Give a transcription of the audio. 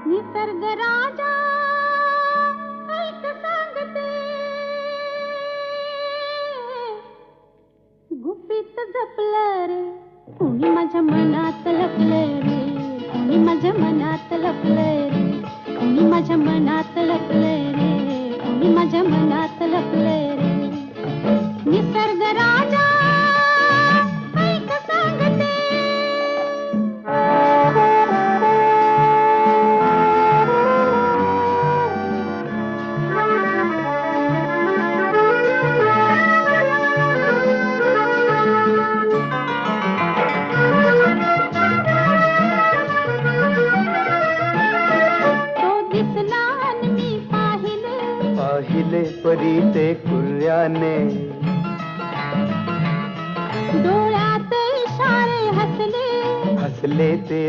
निसर्ग राजा ऐक सांगते, गुपित जपलं रे कुणी माझ्या मनात लपलंय रे, कुणी माझ्या मनात लपलंय रे, कुणी माझ्या मनात लपलंय रे, कुणी माझ्या मनात लपलंय रे. निसर्ग राजा ऐक सांगते. पाहिले परी ते कुर्याने, डोळ्यात इशारे हसले हसले ते